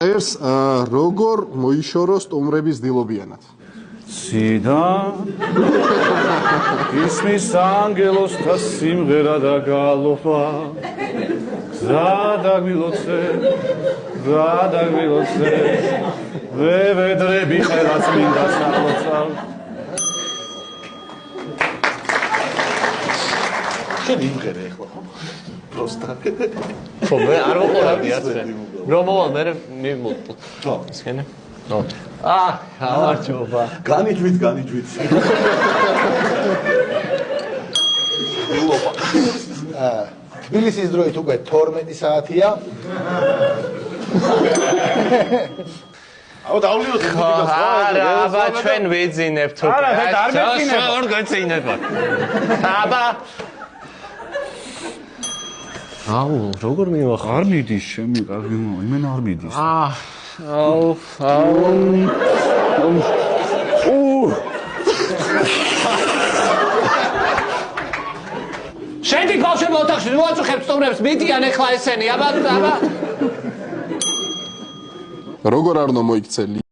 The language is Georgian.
წერს როგორ მოიშოროს სტუმრების დილობიანად. ციდა ისმის ანგელოსთა სიმღერა და გალობა გადაგვილოცე ვევედრები ხელას მინდა სალოცა შენ იმღერე ეხლა ხო? პროსტა ხო მე არ ვყორავდი ასე რომ მოვალ მე მივმოწ ხო ისქენე ნო ავარჯობა განიჯვით თბილისის დროით უკვე 12 საათია. აუ დავლიოთ არა აბა ჩვენ ვიძინებთ უკვე არა მე არ მეძინება არ გეცინება აბა აუ როგორ მივახარ არ მიდის შემი კარგი იმენ არ მიდის აუ შენდი ბავშვები ოთახში მოაწუხებ სტუმრებს მიდიან ეხლა ესენი აბა როგორ არ უნდა მოიქცე